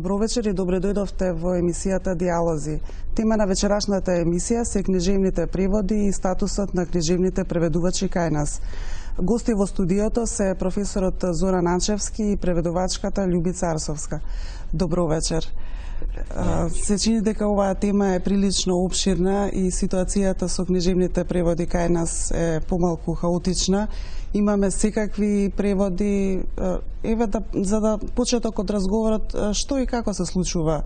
Добро вечер и добре дојдовте во емисијата Диалози. Тема на вечерашната емисија се книжевните преводи и статусот на книжевните преведувачи кај нас. Гости во студиото се професорот Зоран Анчевски и преведувачката Љубица Арсовска. Добро вечер. Се чини дека оваа тема е прилично обширна и ситуацијата со книжевните преводи кај нас е помалку хаотична. Имаме секакви преводи. Еве за да почеток од разговорот, што и како се случува?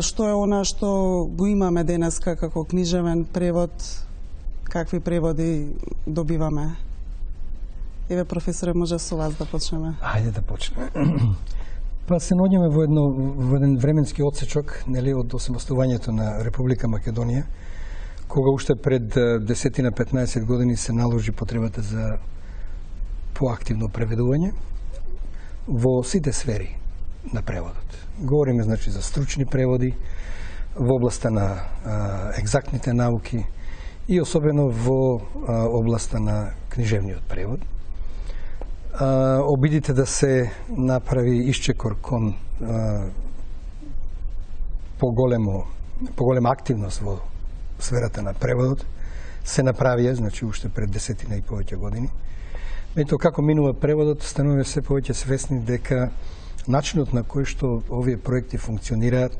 Што е она што го имаме денеска како книжевен превод? Какви преводи добиваме? Еве, професоре, може со вас да почнеме. Ајде да почнеме. Па се наоѓаме во еден временски отсечок, нели, од осамостувањето на Република Македонија, кога уште пред 10-15 години се наложи потребата за поактивно преведување во сите сфери на преводот. Говориме, значи, за стручни преводи во областа на екзактните науки и особено во областа на книжевниот превод. Обидите да се направи исчекор кон поголема активност во сферата на преводот се направија, значи уште пред 10 и повеќе години. Меѓутоа, како минува преводот, стануваме се повеќе свесни дека начинот на кој што овие проекти функционираат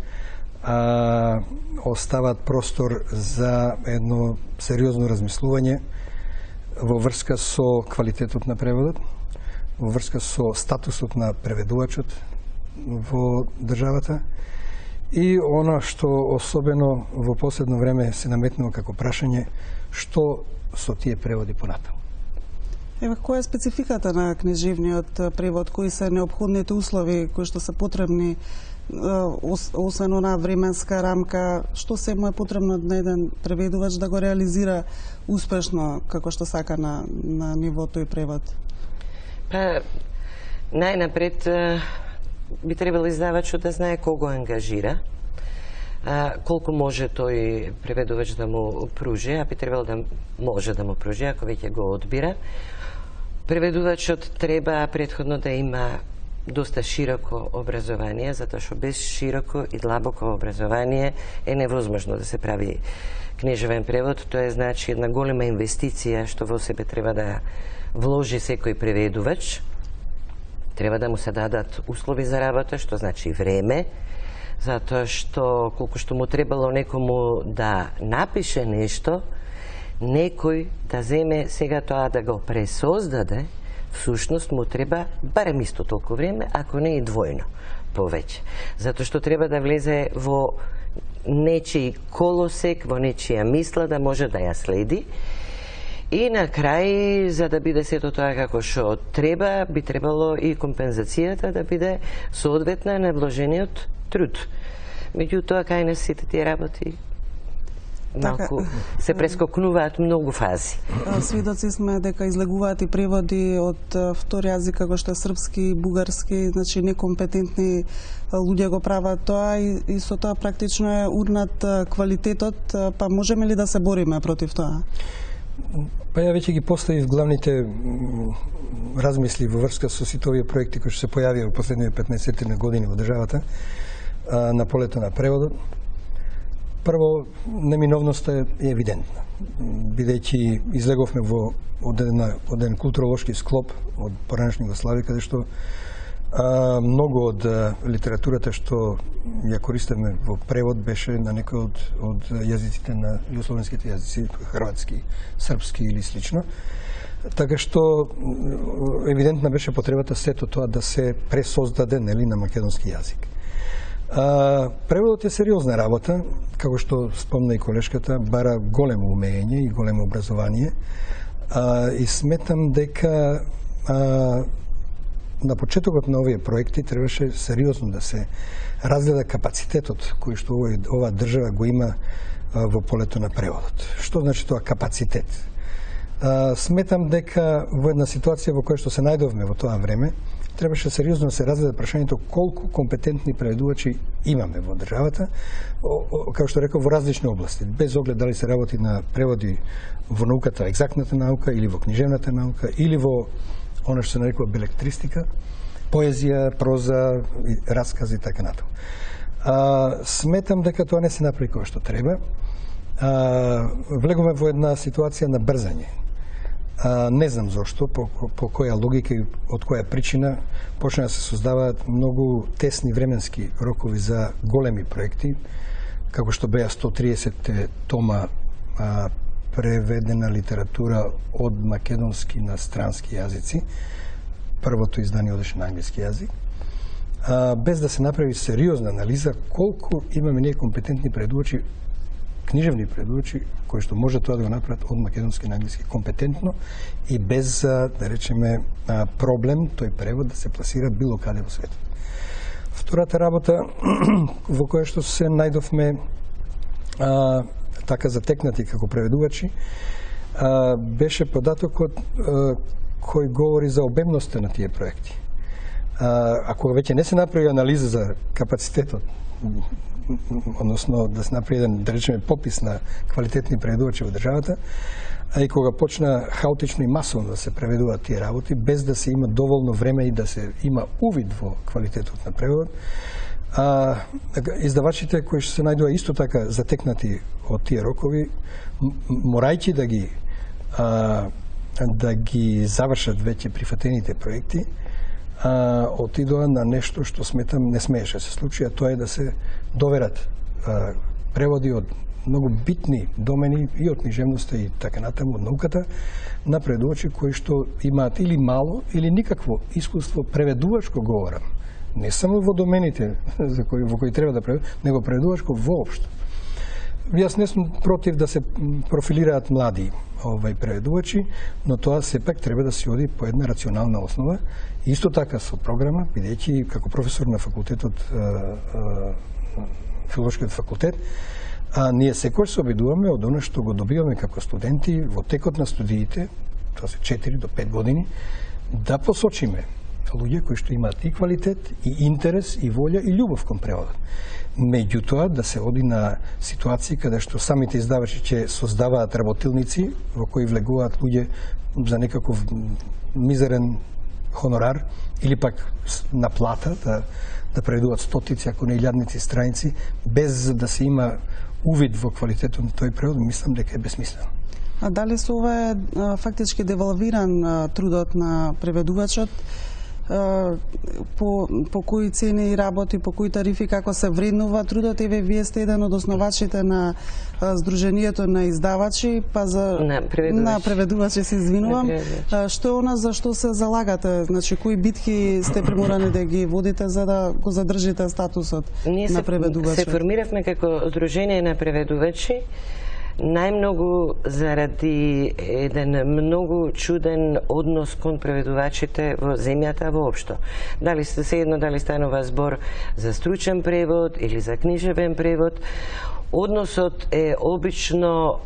оставаат простор за едно сериозно размислување во врска со квалитетот на преводот, во врска со статусот на преведувачот во државата и она што особено во последно време се наметнува како прашање, што со тие преводи понатаму. Еве, која е спецификата на книжевниот превод, кои се неопходните услови кои што се потребни, освен она временска рамка, што се му е потребно на еден преведувач да го реализира успешно како што сака на нивото и превод? Па, најнапред би требало издавачот да знае кого ангажира, колку може тој преведувач да му пружи, а би требало да може да му пружи, ако веќе го одбира. Преведувачот треба претходно да има доста широко образование, затоа што без широко и длабоко образование е невозможно да се прави книжевен превод. Тоа е, значи, една голема инвестиција што во себе треба да вложи секој преведувач. Треба да му се дадат услови за работа, што значи време, затоа што колку што му требало некому да напише нешто, некој да земе сега тоа да го пресоздаде, всушност му треба барем исто толку време, ако не и двојно повеќе. Затоа што треба да влезе во нечиј колосек, во нечија мисла, да може да ја следи. И на крај, за да биде сето тоа како што треба, би требало и компензацијата да биде соодветна на вложениот труд. Меѓутоа, кај нас сите тие работи малку се прескокнуваат многу фази. Сведоци сме дека излегуваат и преводи од втори јазик како што е српски, бугарски, значи некомпетентни луѓе го прават тоа и со тоа практично е урнат квалитетот, па можеме ли да се бориме против тоа? Па ја веќе ги поставив главните размисли во врска со сите овие проекти кои што се појавија во последните 15 години во државата на полето на преводот. Прво, неминовноста е евидентна, бидејќи излеговме од еден културолошки склоп од поранешна Југославија, каде што многу од литературата што ја користевме во превод беше на некој од јазиците на југословенските јазици, хрватски, српски или слично. Така што евидентна беше потребата сето тоа да се пресоздаде, нели, на македонски јазик. Преводот е сериозна работа, како што спомна и колешката, бара големо умење и големо образование. И сметам дека на почетокот на овие проекти требаше сериозно да се разгледа капацитетот кој што оваа држава го има во полето на преводот. Што значи тоа капацитет? Сметам дека во една ситуација во која што се најдовме во тоа време, требаше сериозно да се разгледа прашањето колку компетентни преведувачи имаме во државата, како што реков, во различни области, без оглед дали се работи на преводи во науката, екзактната наука, или во книжевната наука, или во она што се нарекува белектристика, поезија, проза, раскази и така натаму. Сметам дека тоа не се направи како што треба. Влегуваме во една ситуација на брзање. Не знам зошто, по која логика и од која причина почна да се создаваат многу тесни временски рокови за големи проекти, како што беа 130 тома преведена литература од македонски на странски јазици. Првото издание одеше на англиски јазик. Без да се направи сериозна анализа колку имаме ние компетентни преведувачи, книжевни преведувачи, кои што може тоа да го направат од македонски на англиски компетентно и без, да речеме, проблем тој превод да се пласира било каде во светот. Втората работа во која што се најдовме така затекнати како преведувачи беше податокот кој говори за обемноста на тие проекти. Ако веќе не се направи анализа за капацитетот, односно да се направи еден, да речеме, попис на квалитетни преведувачи во државата, а и кога почна хаотично и масовно да се преведуваат тие работи, без да се има доволно време и да се има увид во квалитетот на преводот, издавачите кои што се најдува исто така затекнати од тие рокови, морајќи да ги завршат веќе прифатените проекти, отидоа на нешто што сметам не смееше се случи, а тоа е да се доверат преводи од многу битни домени и од книжевноста и така натаму од науката на преведувачи кои што имаат или мало или никакво искуство преведувачко, говорам, не само во домените во кои треба да преведуват, него преведувачко воопшто. Јас не сум против да се профилираат млади преведувачи, но тоа сепак треба да се оди по една рационална основа. Исто така со програма, бидејќи како професор на факултетот, филолошкиот факултет, ние секој се обидуваме од она што го добиваме како студенти во текот на студиите, тоа се 4 до 5 години, да посочиме луѓе кои што имаат и квалитет, и интерес, и волја, и љубов кон преводот. Меѓутоа, да се оди на ситуации каде што самите издавачи ќе создаваат работилници во кои влегуваат луѓе за некаков мизерен хонорар или пак на плата да преведуваат стотици, ако не илјадници страници, без да се има увид во квалитетот на тој превод, мислам дека е безсмислено. А дали со ова е фактички девалвиран трудот на преведувачот? По кои цени работи, по кои тарифи, како се вреднува трудот? Еве, вие сте еден од основачите на Сдруженијето на издавачи, па за на преведувачи се извинувам. Што е она за што се залагате? Значи, кои битки сте приморани да ги водите за да го задржите статусот на преведувачи? Ние се формиравме како Сдружение на преведувачи најмногу заради еден многу чуден однос кон преведувачите во земјата воопшто. Дали станува збор за стручен превод или за книжевен превод, односот е обично,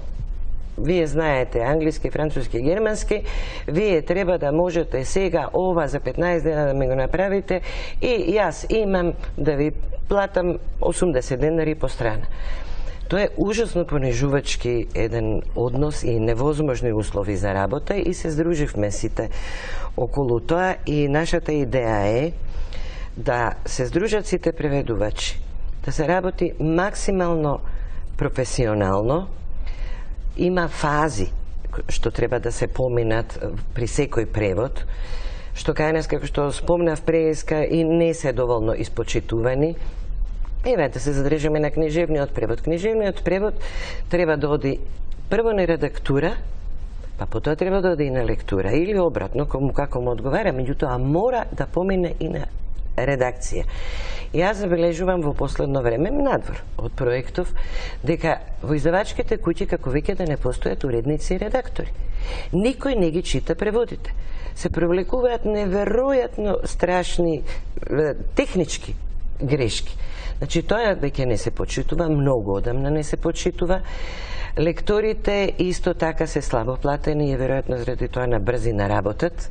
вие знаете, англиски, француски, германски, вие треба да можете сега ова за 15 дена да ми го направите и јас имам да ви платам 80 денари по страна. Тоа е ужасно понижувачки еден однос и невозможни услови за работа и се здруживме сите околу тоа и нашата идеја е да се здружат сите преведувачи, да се работи максимално професионално. Има фази што треба да се поминат при секој превод, што кај нас, како што спомнав преска, и не се доволно испочитувани. Еве, да се задржиме на книжевниот превод. Книжевниот превод треба да оди прво на редактура, па потоа треба да оди и на лектура, или обратно, како му одговара, меѓутоа мора да помине и на редакција. Јас забележувам во последно време, надвор од проектов, дека во издавачките куќи како веќе да не постојат уредници и редактори. Никој не ги чита преводите. Се привлекуваат неверојатно страшни технички грешки. Значи, тоа веќе не се почитува, многу одамна не се почитува. Лекторите исто така се слабо платени и веројатно заради тоа на брзина работат.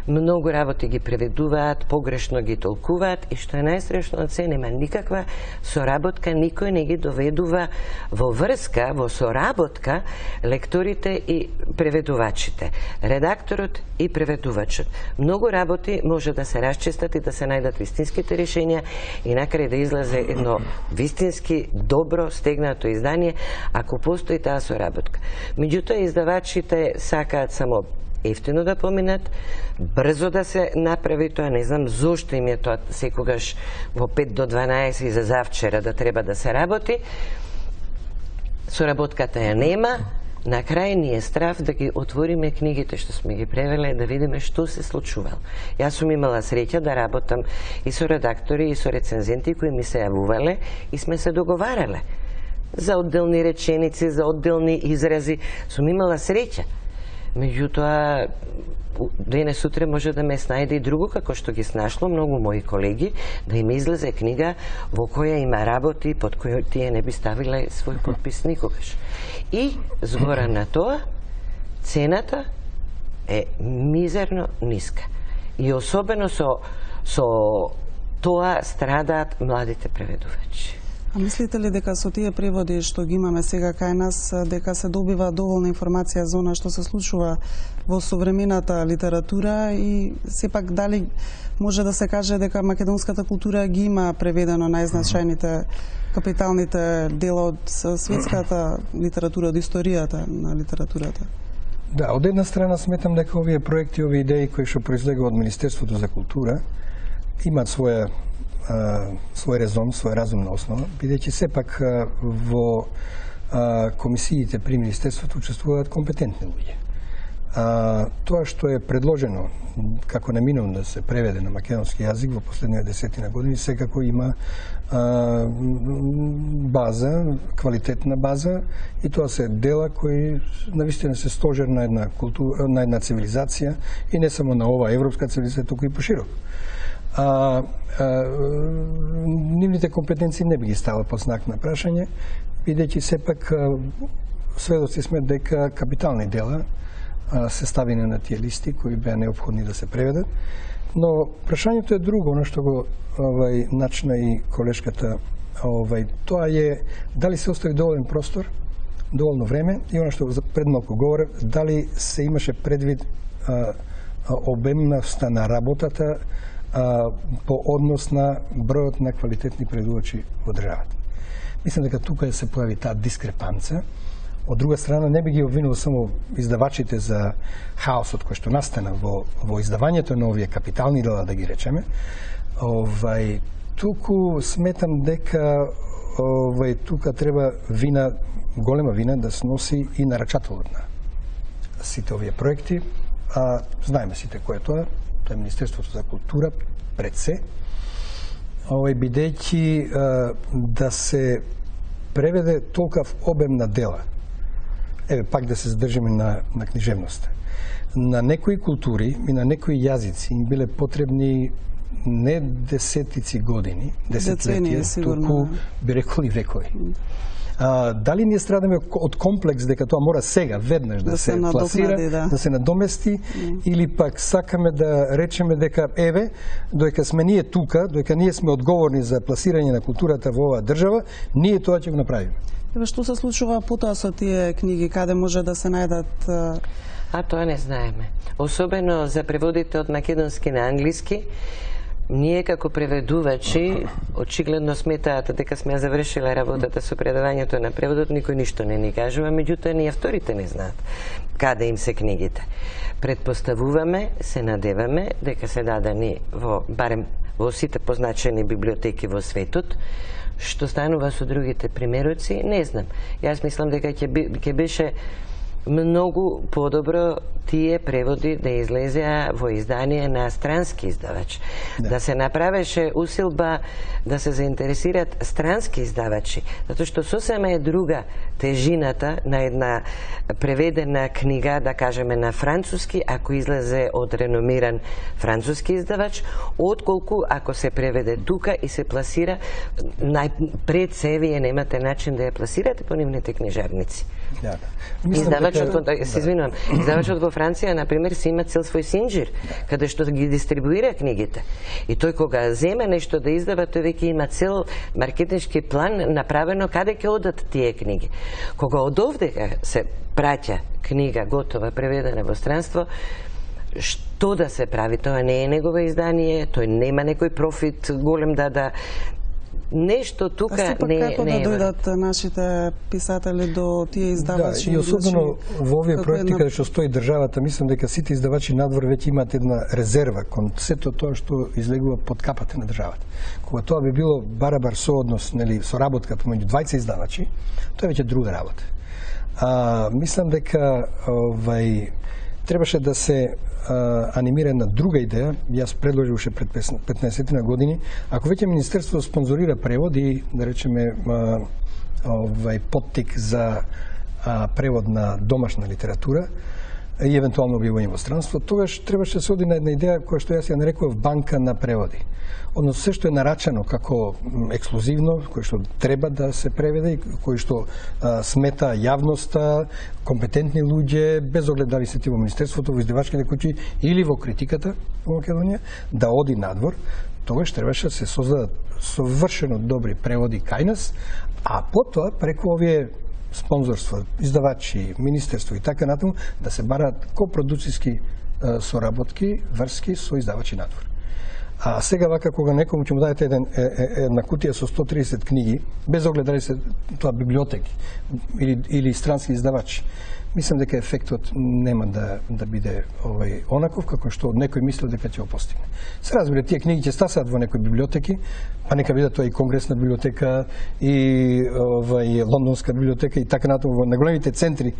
многу работи ги преведуваат, погрешно ги толкуваат и што е најстрешно од се, нема никаква соработка, никој не ги доведува во врска, во соработка лекторите и преведувачите, редакторот и преведувачот. Многу работи може да се расчистат и да се најдат вистинските решенија и накрај да излезе едно вистински добро стегнато издание ако постои таа соработка. Меѓутоа издавачите сакаат само ефтино да поминат, брзо да се направи тоа, не знам зошто им е тоа секогаш во 5 до 12 и за завчера да треба да се работи. Соработката ја нема, на крај ни е страв да ги отвориме книгите што сме ги превеле, да видиме што се случувало. Јас сум имала среќа да работам и со редактори и со рецензенти кои ми се јавувале и сме се договарале за одделни реченици, за одделни изрази. Сум имала среќа. Меѓутоа, денес утре може да ме снајде и друго, како што ги снашло многу мои колеги, да им излезе книга во која има работи под која тие не би ставиле свој подпис никогаш. И, згора на тоа, цената е мизерно ниска. И особено со тоа страдаат младите преведувачи. А мислите ли дека со тие преводи што ги имаме сега кај нас, дека се добива доволна информација за она што се случува во современата литература и сепак дали може да се каже дека македонската култура ги има преведено најзначајните капиталните дела од светската литература, од историјата на литературата? Да, од една страна сметам дека овие проекти, овие идеи кои што произлегува од Министерството за култура имаат свој резон, своја разумна основа, бидејќи сепак во комисиите при Министерството учествуваат компетентни луѓе. Тоа што е предложено како наминувано да се преведе на македонски јазик во последните 10 години секако има база, квалитетна база и тоа се дела кои навистина се стожер на една култура, на една цивилизација и не само на ова европска цивилизација, туку и пошироко. Нивните компетенции не би ги ставал под знак на прашање, бидејќи сепак сведоци сме дека капитални дела се ставени на тие листи кои беа неопходни да се преведат. Но прашањето е друго, оно што го начна и колешката, тоа е дали се остави доволен простор, доволно време и оно што пред малку говорев, дали се имаше предвид обемноста на работата по однос на бројот на квалитетни преведувачи во државата. Мислам дека тука се појави таа дискрепанца. Од друга страна, не би ги обвинувал само издавачите за хаосот кој што настана во издавањето на овие капитални дела, да ги речеме. Туку сметам дека тука треба вина, голема вина да сноси и нарачателот на сите овие проекти. Знаеме сите кој е тоа. Тоа е Министерството за култура пред се. Бидејќи да се преведе толкав обем на дела. Еве, пак да се задржиме на книжевноста. На некои култури и на некои јазици им биле потребни не десетици години, десетлетија, туку би рекол и векови. Дали ние страдаме од комплекс дека тоа мора сега, веднаш да се пласира, да се надомести, или пак сакаме да речеме дека еве, доека сме ние тука, доека ние сме одговорни за пласирање на културата во оваа држава, ние тоа ќе го направиме. Еве, што се случува потоа со тие книги, каде може да се најдат? Тоа не знаеме. Особено за преводите од македонски на англиски, ние како преведувачи очигледно сметаат дека сме завршиле работата со предавањето на преводот, никој ништо не ни кажува, меѓутоа ние авторите не знаат каде им се книгите. Предпоставуваме, се надеваме дека се дадени барем во сите позначени библиотеки во светот. Што станува со другите примероци, не знам. Јас мислам дека ќе беше многу подобро тие преводи да излезеа во издание на странски издавач. Да се направеше усилба да се заинтересират странски издавачи, затоа што сосема е друга тежината на една преведена книга, да кажеме на француски, ако излезе од реномиран француски издавач, отколку ако се преведе тука и се пласира пред се, вие немате начин да ја пласирате по нивните книжарници. Издавачот се извинувам, издавачот во Франција, например, си има цел свој синџир, каде што ги дистрибуира книгите. И тој кога земе нешто да издава, тој веќе има цел маркетиншки план направено каде ќе одат тие книги. Кога од овде се праќа книга готова, преведена во странство, што да се прави? Тоа не е негово издание, тој нема некој профит голем да нешто тука не е. Како да дојдат нашите писатели до тие издавачи? Да, и особено во овие проекти каде што стои државата, мислам дека сите издавачи надвор веќе имаат една резерва кон сето тоа што излегува под капата на државата. Кога тоа би било барабар сооднос, нели, соработка помеѓу двајца издавачи, тоа е веќе друга работа. Мислам дека требаше да се анимира една друга идеја. Јас предложив уште пред 15 години, ако веќе Министерството спонзорира превод и, да речеме, поттик за превод на домашна литература и евентуално објавување во странство, тогаш требаше да се оди на една идеја која што јас ја нарекував банка на преводи. Односно, се што е нарачано како ексклузивно, кој што треба да се преведе, кој што смета јавноста, компетентни луѓе, без оглед дали се ти во Министерството, во издавачките куќи или во критиката во Македонија, да оди надвор, тогаш требаше да се создадат совршено добри преводи кај нас, а потоа преку овие спонзорства, издавачи, министерство и така натаму, да се бараат копродуцијски соработки, врски со издавачи надвор. А сега вака кога некому ќе му дадете една кутија со 130 книги, без оглед дали се тоа библиотеки или странски издавачи, мислам дека ефектот нема да биде онаков како што некој мисли дека ќе го постигне. Се разбира, тие книги ќе стасаат во некои библиотеки, па нека биде тоа и Конгресна библиотека, и Лондонска библиотека и така натаму на големите центри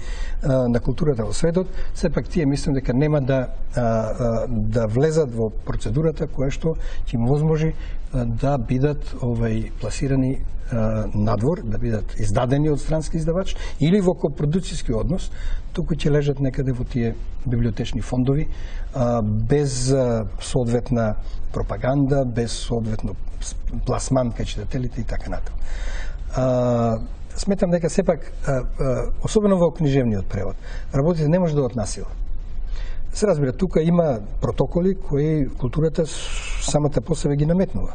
на културата во светот, сепак тие мислам дека нема да влезат во процедурата која што ќе им возможи да бидат пласирани надвор, да бидат издадени од странски издавач или во копродуцијски однос, туку ќе лежат некаде во тие библиотечни фондови, без соодветна пропаганда, без соодветно пласман кај читателите и така натаму. Сметам дека сепак, особено во книжевниот превод, работите не може да од насила. Се разбира, тука има протоколи кои културата самата по себе ги наметнува.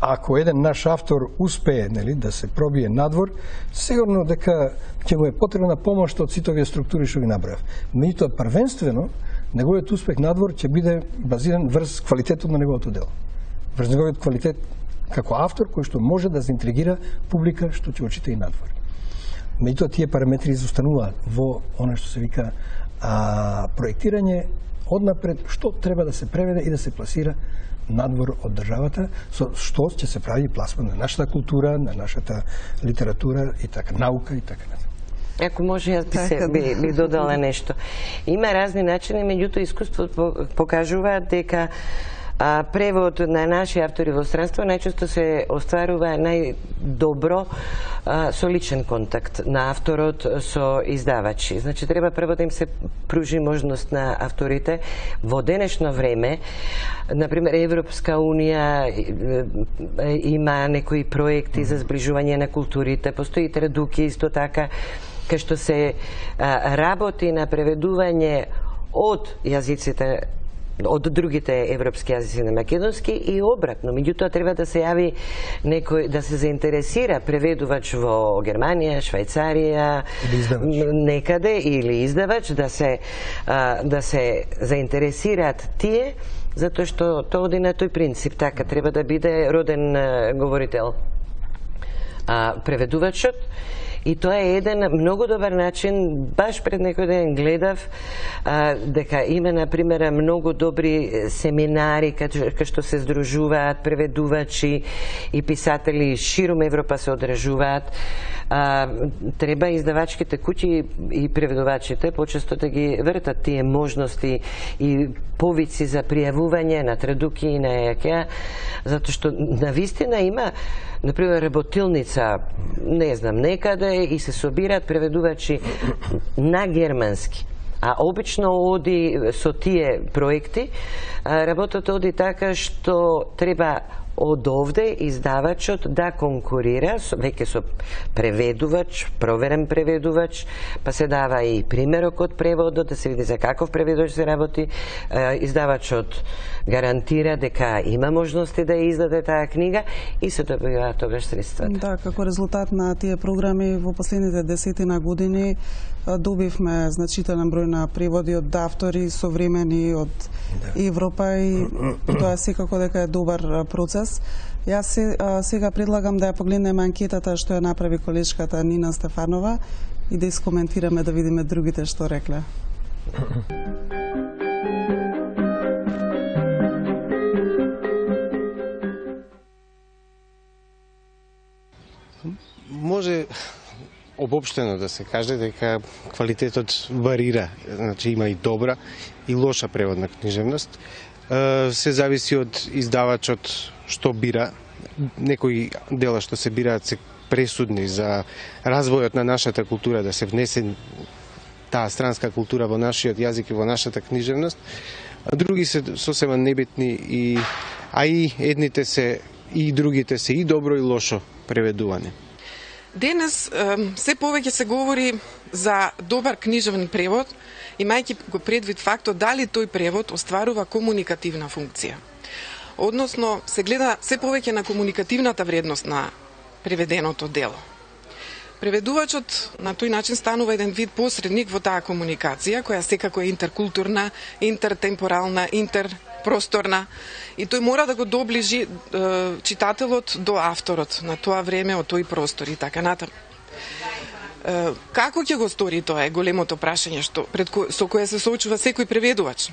Ако еден наш автор успее, нели, да се пробие надвор, сигурно дека ќе му е потребна помош од сите овие структури што ги набројав. Меѓутоа, првенствено, неговиот успех надвор ќе биде базиран врз квалитетот на неговото дело. Врз неговиот квалитет како автор кој што може да заинтригира публика што ќе го чита и надвор. Меѓутоа, тие параметри изостануваат во она што се вика проектирање однапред што треба да се преведе и да се пласира надвор од државата, со што ќе се прави пласман на нашата култура, на нашата литература и така, наука и така натаму. Ако може, јас би додала нешто. Има разни начини, меѓутоа искуството покажува дека превод на наши автори во странство најчесто се остварува најдобро со личен контакт на авторот со издавачи. Значи, треба прво да им се пружи можност на авторите во денешно време. Например, Европска Унија има некои проекти за зближување на културите, постои традуки исто така, кај што се работи на преведување од јазиците од другите европски јазици на македонски и обратно. Меѓутоа треба да се јави некој, да се заинтересира преведувач во Германија, Швајцарија, некаде, или издавач, да се заинтересираат тие, затоа што тоа оди на тој принцип. Така треба да биде роден говорител преведувачот. И тоа е еден многу добар начин. Баш пред некој ден гледав дека има, например, многу добри семинари кај што се здружуваат преведувачи и писатели широм Европа се одржуваат. Треба издавачките куќи и преведувачите почесто да ги вртат тие можности и повици за пријавување на традуки и на јаќа, затоа што навистина има, например, работилница, не знам, некаде и се собираат преведувачи на германски. А обично оди со тие проекти, работата оди така што треба од овде издавачот да конкурира веќе со преведувач, проверен преведувач, па се дава и примерок од преводот, да се види за каков преведувач се работи. Издавачот гарантира дека има можности да ја издаде таа книга и се добиваат тогаш средствата. Да, како резултат на тие програми во последните 10 години добивме значителен број на преводи од автори современи од Европа и тоа секако дека е добар процес. Јас сега предлагам да ја погледнеме анкетата што ја направи колешката Нина Стефанова и да искоментираме да видиме другите што рекле. Може обобштено да се каже дека квалитетот варира, значи има и добра и лоша преводна книжевност. Се зависи од издавачот што бира. Некои дела што се бираат се пресудни за развојот на нашата култура, да се внесе таа странска култура во нашиот јазик и во нашата книжевност, а други се сосема небитни а и едните се и другите се и добро и лошо преведувани. Денес се повеќе се говори за добар книжевен превод, имајќи го предвид фактот дали тој превод остварува комуникативна функција. Односно, се гледа се повеќе на комуникативната вредност на преведеното дело. Преведувачот на тој начин станува еден вид посредник во таа комуникација, која секако е интеркултурна, интертемпорална, интерпросторна, и тој мора да го доближи читателот до авторот на тоа време, од тој простор и така натаму. Како ќе го стори тоа е големото прашање со кое се соочува секој преведувач.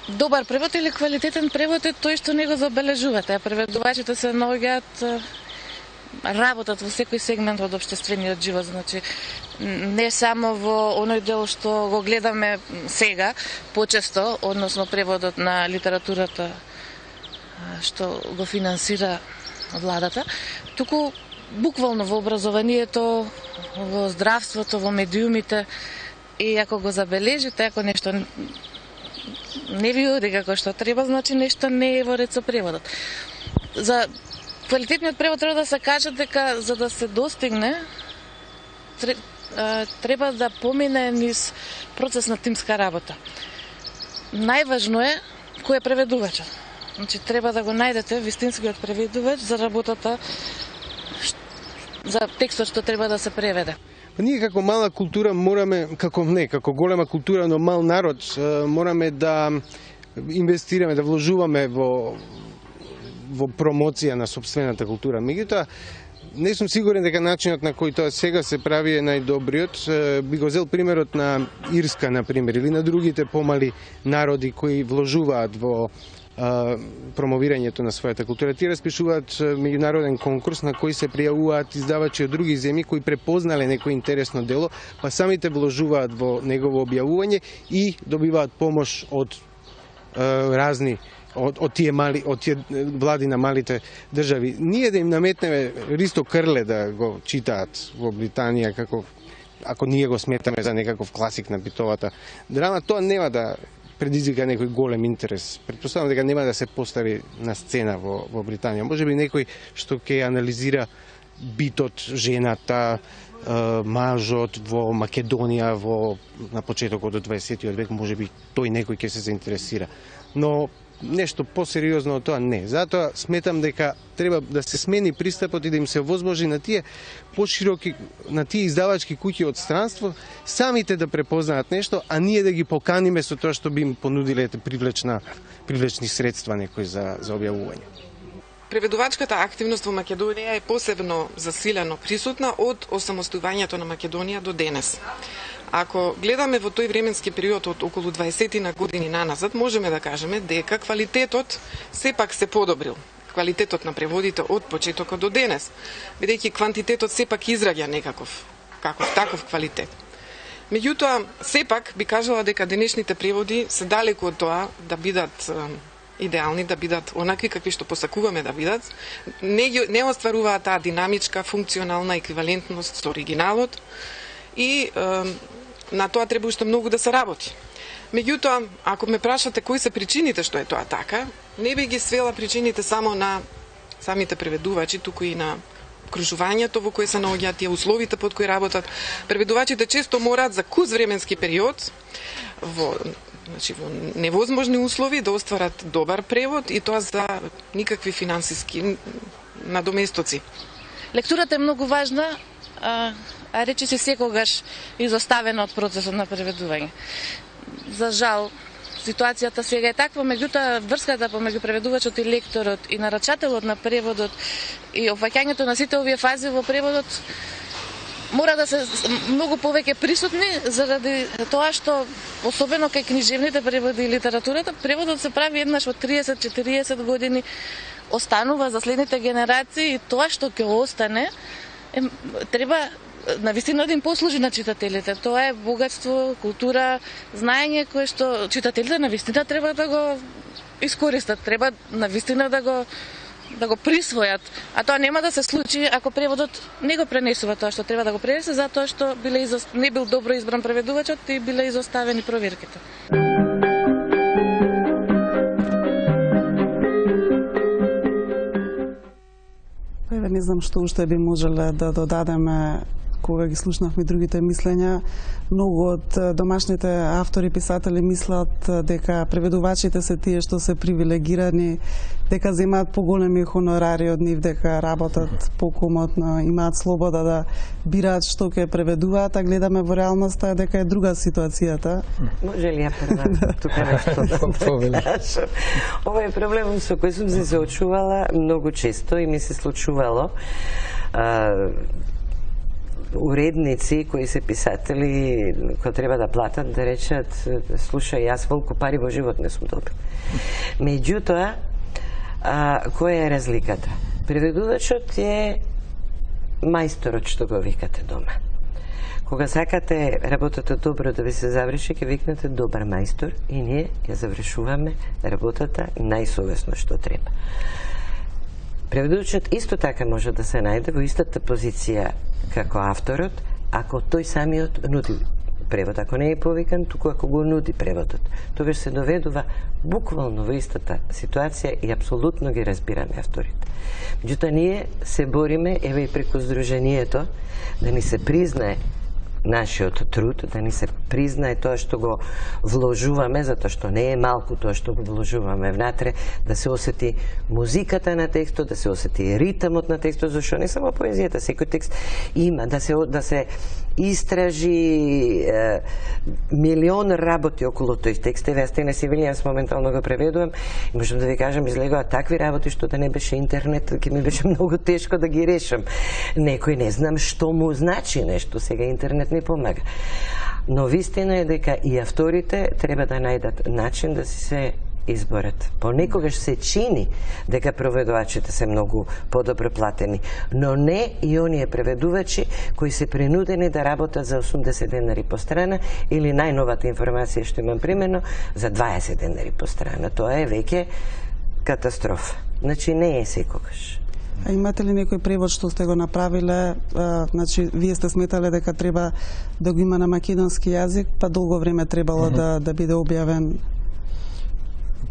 Добар превод или квалитетен превод е тој што не го забележувате, а преведувачите се наоѓаат работат во секој сегмент од општествениот живот, значи не само во оној дел што го гледаме сега почесто, односно преводот на литературата што го финансира владата, туку буквално во образованието, во здравството, во медиумите, и ако го забележите, ако нешто не ви оди како што треба, значи нешто не е во ред со преводот. За квалитетниот превод треба да се каже дека за да се достигне треба да помине низ процес на тимска работа. Најважно е кој е преведувачот. Значи треба да го најдете вистинскиот преведувач за работата, за текстот што треба да се преведе. Ние како мала култура мораме, како голема култура, но мал народ, мораме да инвестираме, да вложуваме во промоција на сопствената култура. Меѓутоа, не сум сигурен дека начинот на кој тоа сега се прави е најдобриот. Би го зел примерот на Ирска, например, или на другите помали народи кои вложуваат во промовирањето на својата култура. Тие распишуваат меѓународен конкурс на кој се пријавуваат издавачи од други земји кои препознале некој интересно дело, па самите вложуваат во негово објавување и добиваат помош од разни од тие влади на малите држави. Ние да им наметнеме Ристо Крле да го читаат во Британија, ако ние го сметаме за некаков класик на битовата драма, тоа нема да предизвика некој голем интерес. Претпоставам дека нема да се постави на сцена во Британија. Можеби некој што ќе анализира битот, жената, мажот во Македонија на почетокот од 20 век, можеби тој некој ќе се заинтересира. Но нешто посериозно од тоа не. Затоа сметам дека треба да се смени пристапот и да им се возможи на тие пошироки, на тие издавачки куќи од странство, самите да препознаат нешто, а ние да ги поканиме со тоа што би им понудиле привлечни средства некои за објавување. Преведувачката активност во Македонија е посебно засилено присутна од осамостојувањето на Македонија до денес. Ако гледаме во тој временски период од околу 20 на години наназад, можеме да кажеме дека квалитетот сепак се подобрил. Квалитетот на преводите од почетокот до денес, бидејќи квантитетот сепак израѓа некаков таков квалитет. Меѓутоа, сепак би кажала дека денешните преводи се далеку од тоа да бидат идеални, да бидат онакви какви што посакуваме да бидат, не остваруваат таа динамичка, функционална еквивалентност со оригиналот и на тоа треба уште многу да се работи. Меѓутоа, ако ме прашате кои се причините што е тоа така, не би ги свела причините само на самите преведувачи, туку и на окружувањето во кое се наоѓаат тие условите под кои работат. Преведувачите често мораат за куз временски период во невозможни услови да остварат добар превод и тоа за никакви финансиски надоместоци. Лектурата е многу важна, а речи се секогаш изоставена од процесот на преведување. За жал, ситуацијата сега е таква, меѓутоа врската помеѓу преведувачот и лекторот и нарачателот на преводот и опфаќањето на сите овие фази во преводот мора да се многу повеќе присутни заради тоа што особено кај книжевните преводи и литературата, преводот се прави еднаш во 30-40 години, останува за следните генерации и тоа што ќе остане треба навистина да им послужи на читателите. Тоа е богатство, култура, знаење кое што читателите навистина треба да го искористат, треба навистина да го присвојат. А тоа нема да се случи ако преводот не го пренесува тоа што треба да го пренесе, затоа што не бил добро избран преведувачот и биле изоставени проверките. Не знам што уште би можеле да додадеме кога ги слушнавме другите мислења. Многу од домашните автори, писатели мислат дека преведувачите се тие што се привилегирани, дека земаат поголеми хонорари од нив, дека работат покомотно, имаат слобода да бираат што ќе преведуваат, а гледаме во реалноста дека е друга ситуацијата. Може ли ја прва тука нешто да кажам? Ова е проблем со кој сум се соочувала многу често и ми се случувало. Уредници кои се писатели, кои треба да платат, да речат, слушај, јас волку пари во живот не сум добил. Меѓутоа, која е разликата? Преведувачот е мајсторот што го викате дома. Кога сакате работата добро да ви се заврши, ќе викнете добар мајстор и ние ја завршуваме работата најсовесно што треба. Преведувачот исто така може да се најде во истата позиција како авторот, ако тој самиот нуди превод, ако не е повикан, туку ако го нуди преводот. Тогаш се доведува буквално во истата ситуација и апсолутно ги разбираме авторите. Меѓутоа ние се бориме, еве и преку Сдруженијето, да ни се признае нашиот труд, да ни се признае тоа што го вложуваме, затоа што не е малку тоа што го вложуваме внатре, да се осети музиката на текстот, да се осети ритмот на текстот, зашто не само поезијата, секој текст има, да се истражи милион работи околу тој текст. Еве, Стене Сивилијанс моментално го преведувам и можам да ви кажам, излегуваат такви работи што да не беше интернет, ќе ми беше многу тешко да ги решам. Некој не знам што му значи нешто, сега интернет не помага. Но вистина е дека и авторите треба да најдат начин да си се изборат. Понекогаш се чини дека преведувачите се многу подобро платени, но не и оние преведувачи кои се принудени да работат за 80 денари по страна или најновата информација што имам примерно за 20 денари по страна. Тоа е веќе катастрофа. Значи не е секогаш. А имате ли некој превод што сте го направиле, значи вие сте сметале дека треба да го има на македонски јазик, па долго време требало да биде објавен?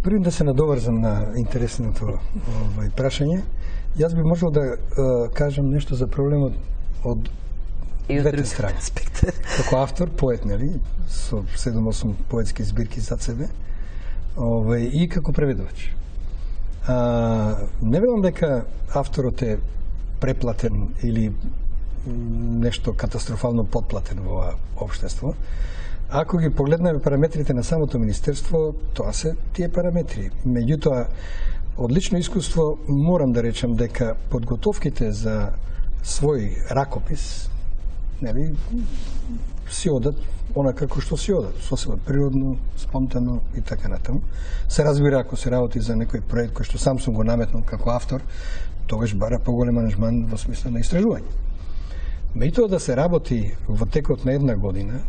Први да се надоврзам на интересното прашање, јас би можел да кажам нешто за проблемот од двете страни. Како автор, поет, нели, со 7-8 поетски збирки зад себе, и како преведувач. Не велам дека авторот е преплатен или нешто катастрофално подплатен во ова општество. Ако ги погледнеме параметрите на самото министерство, тоа се тие параметри. Меѓутоа, од лично искуство морам да речам дека подготовките за свој ракопис, нели, си одат онака како што си одат, сосема природно, спонтано и така натаму. Се разбира, ако се работи за некој проект кој што сам сум го наметнал како автор, тогаш бара поголем аранжман во смисла на истражување. Меѓутоа да се работи во текот на една година,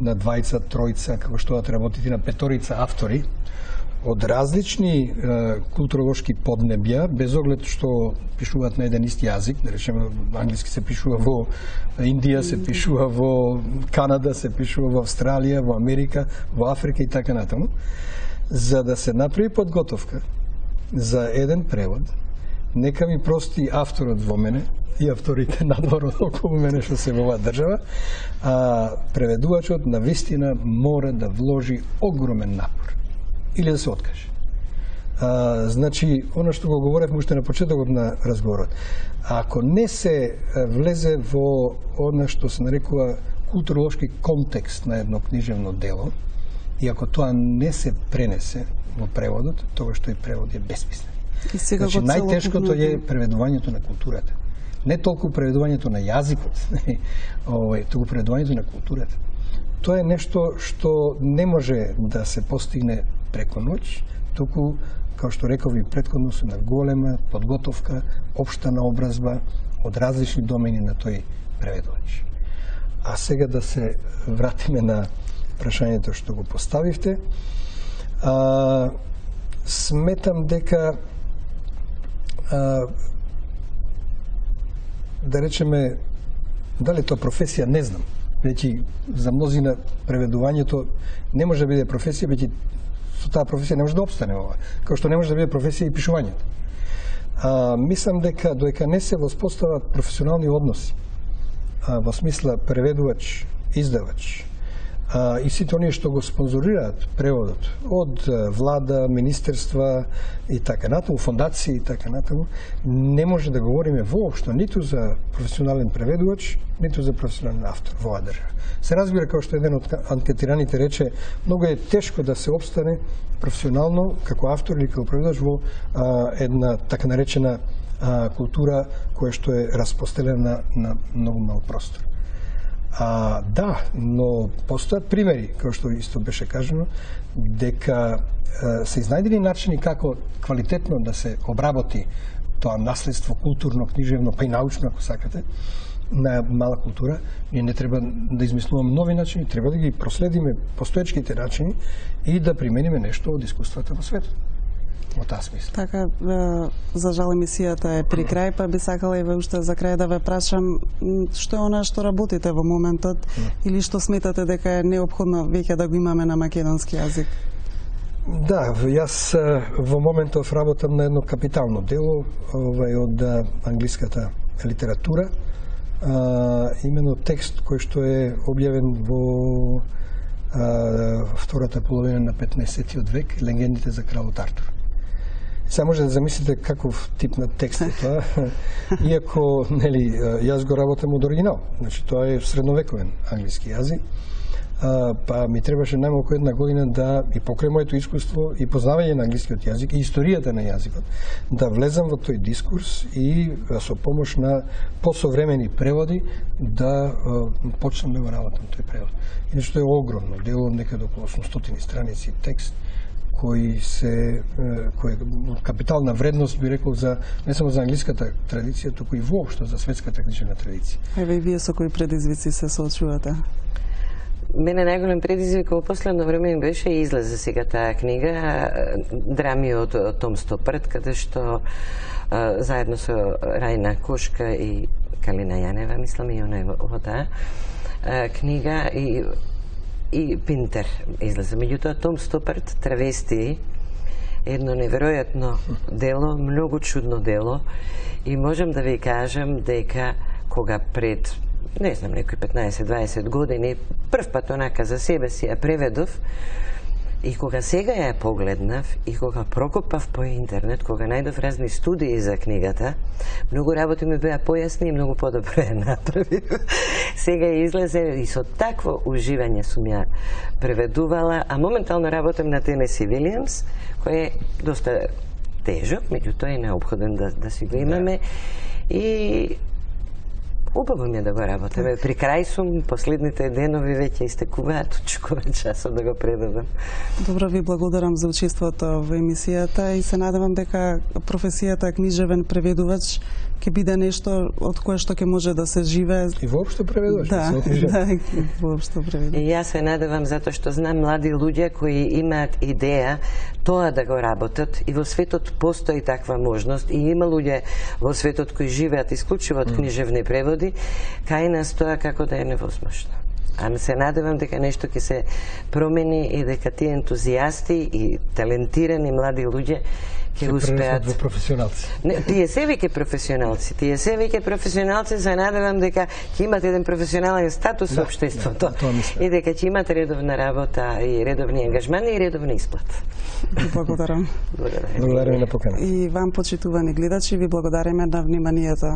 на 2-3, како што да работите на 5 автори, од различни културолошки поднебја, без оглед што пишуваат на еден ист јазик, да речеме англиски се пишува во Индија, се пишува во Канада, се пишува во Австралија, во Америка, во Африка и така натаму, за да се направи подготовка за еден превод, нека ми прости авторот во мене и авторите надвор околу мене што се во оваа држава, преведувачот на вистина мора да вложи огромен напор или да се откаже. Значи, оно што го говоревме уште на почетокот на разговорот, ако не се влезе во она што се нарекува културолошки контекст на едно книжевно дело, и ако тоа не се пренесе во преводот, тогаш тој превод е бесмислен. Значи, најтешкото е преведувањето на културата. Не толку преведувањето на јазикот, туку преведувањето на културата. Тоа е нешто што не може да се постигне преко ноќ, туку, као што реков и претходно, се на голема подготовка, општа наобразба од различни домени на тој преведувач. А сега да се вратиме на прашањето што го поставивте. Сметам дека да речеме, дали тоа професија, не знам. Веќе за мнозина преведувањето не може да биде професија, веќе со таа професија не може да опстане ова. Како што не може да биде професија и пишувањето. Мислам дека додека не се воспостават професионални односи, во смисла преведувач, издавач, и сите оние што го спонзорираат преводот од влада, министерства и така натаму, фондации и така натаму, не може да говориме воопшто ниту за професионален преведувач, ниту за професионален автор во оваа држава. Се разбира, како што еден од анкетираните рече, многу е тешко да се опстане професионално како автор или како преведач во една така наречена култура која што е распостелена на многу мал простор. Да, но постојат примери, како што исто беше кажано, дека се изнајдени начини како квалитетно да се обработи тоа наследство културно, книжевно, па и научно, ако сакате, на мала култура. Ние не треба да измислуваме нови начини, треба да ги проследиме постоечките начини и да примениме нешто од искуствата во светот. Во таа смисла. Така, за жал емисијата е при крај, па би сакала и ве уште за крај да ве прашам што е она што работите во моментот или што сметате дека е неопходно веќе да го имаме на македонски јазик? Да, јас во моментов работам на едно капитално дело од англиската литература, имено текст кој што е објавен во втората половина на 15-тиот век, Легендите за кралот Артур. Сега може да замислите каков тип на текст е тоа, иако, нели, јас го работам од оригинал, значи тоа е средновековен англиски јазик, па ми требаше најмалку една година да, и покрај моето искуство и познавање на англискиот јазик и историјата на јазикот, да влезам во тој дискурс и со помош на посовремени преводи да почнам да го работам тој превод. Иначе тоа е огромно дело, некаде околу 800 страници текст, кој е капитална вредност, би рекол, за не само за англиската традиција, туку и воопшто за светската книжевна традиција. Еве и вие со кои предизвици се соочувате? Мене најголем предизвик во последно време беше и излезе сега таа книга Драми од Том Стопарт, каде што заедно со Рајна Кошка и Калина Јанева, мислам и она во таа книга и Пинтер излезе. Меѓутоа, Том Стопарт травести едно неверојатно дело, многу чудно дело, и можам да ви кажам дека кога пред, не знам, некои 15-20 години, прв пат онака за себе си ја преведов, и кога сега ја погледнав, и кога прокопав по интернет, кога најдов разни студии за книгата, многу работи ми беа појасни и многу подобро ја направив. Сега ја излезе и со такво уживање сум ја преведувала, а моментално работам на Тенеси Вилијамс, кој е доста тежок, меѓутоа е необходен да си го имаме. И Убаво ми е да го работам. При крај сум, последните денови веќе истекуваат, очекувам часот да го предадам. Добро, ви благодарам за учеството во емисијата и се надевам дека професијата книжевен преведувач ќе биде нешто од кое што ќе може да се живее. И воопшто преведувач? Да, воопшто преведувач. И јас се надевам затоа што знам млади луѓе кои имаат идеја тоа да го работат и во светот постои таква можност и има луѓе во светот кои живеат исклучиво од книжевни преводи, кај нас тоа како да е невозможно. Ама се надевам дека нешто ќе се промени и дека тие ентузијасти и талентирани млади луѓе ќе успеат во професионалци. Не, тие се веќе професионалци. Се надевам дека ќе имат еден професионален статус во општеството и дека ќе имат редовна работа и редовни ангажмани и редовни исплати. Благодарам. Благодарам на покана. И вам, почитувани гледачи, ви благодариме на вниманието.